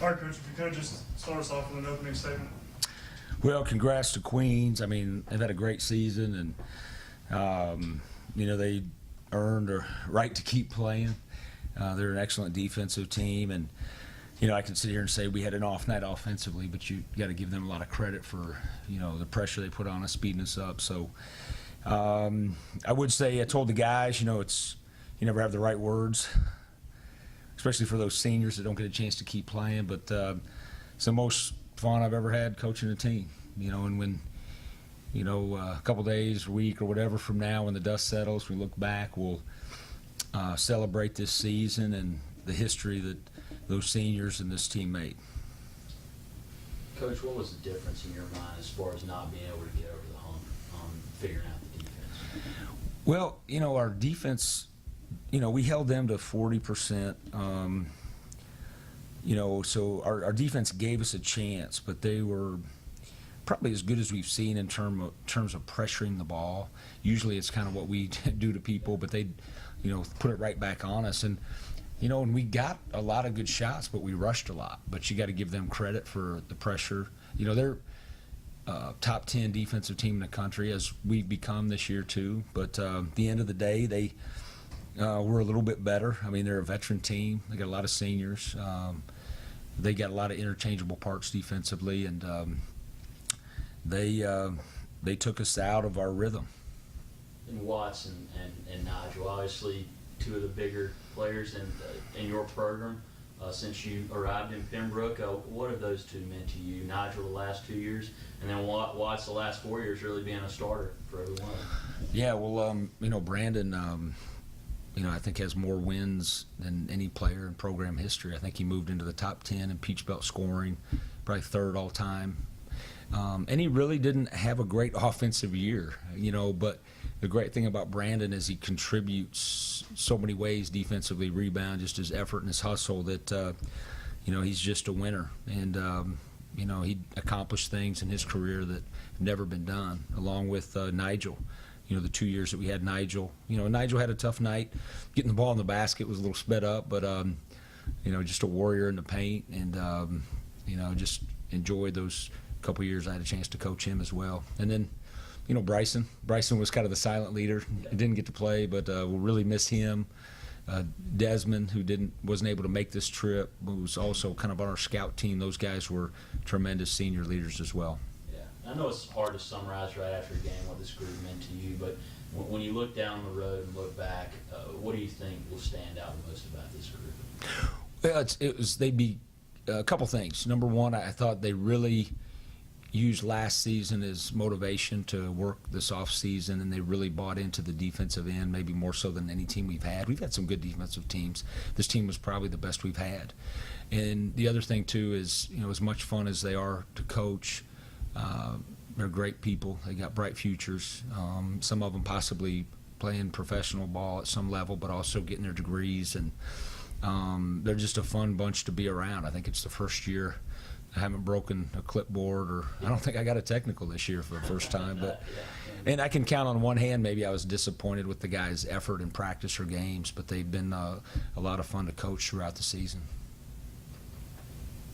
All right, Coach, if you could just start us off with an opening statement. Well, congrats to Queens. I mean, they've had a great season, and they earned a right to keep playing. They're an excellent defensive team, and I can sit here and say we had an off night offensively, but you got to give them a lot of credit for the pressure they put on us, speeding us up. So I would say I told the guys, it's you never have the right words, especially for those seniors that don't get a chance to keep playing. But it's the most fun I've ever had coaching a team. And when a couple days, a week, or whatever from now, when the dust settles, we look back, we'll celebrate this season and the history that those seniors and this team made. Coach, what was the difference in your mind as far as not being able to get over the hump on figuring out the defense? Well, our defense, we held them to 40%. So our defense gave us a chance, but they were probably as good as we've seen in terms of pressuring the ball. Usually it's kind of what we do to people, but they, put it right back on us. And, and we got a lot of good shots, but we rushed a lot. But you got to give them credit for the pressure. They're top 10 defensive team in the country, as we've become this year too. But at the end of the day, they were a little bit better. I mean, they're a veteran team. They got a lot of seniors. They got a lot of interchangeable parts defensively, and they took us out of our rhythm. And Watts and Nigel, obviously two of the bigger players in your program since you arrived in Pembroke. What have those two meant to you? Nigel the last 2 years, and then Watts the last 4 years, really being a starter for everyone. Yeah, well, Brandon, I think has more wins than any player in program history. I think he moved into the top 10 in Peach Belt scoring, probably third all time. And he really didn't have a great offensive year, but the great thing about Brandon is he contributes so many ways defensively, rebound, just his effort and his hustle, that, he's just a winner. And, he accomplished things in his career that have never been done, along with Nigel. The 2 years that we had Nigel. Nigel had a tough night. Getting the ball in the basket was a little sped up, but, just a warrior in the paint, and, just enjoyed those couple years I had a chance to coach him as well. And then, Bryson was kind of the silent leader. He didn't get to play, but we'll really miss him. Desmond, who wasn't able to make this trip, was also kind of on our scout team. Those guys were tremendous senior leaders as well. Yeah, I know it's hard to summarize right after a game what this group meant to you, but when you look down the road and look back, what do you think will stand out the most about this group? Well, they'd be a couple things. Number one, I thought they really used last season as motivation to work this off season, and they really bought into the defensive end, maybe more so than any team we've had. We've had some good defensive teams. This team was probably the best we've had. And the other thing too is, as much fun as they are to coach, they're great people. They got bright futures. Some of them possibly playing professional ball at some level, but also getting their degrees, and they're just a fun bunch to be around. I think it's the first year I haven't broken a clipboard, or I don't think I got a technical this year for the first time. But and I can count on one hand, maybe I was disappointed with the guys' effort in practice or games, but they've been a lot of fun to coach throughout the season.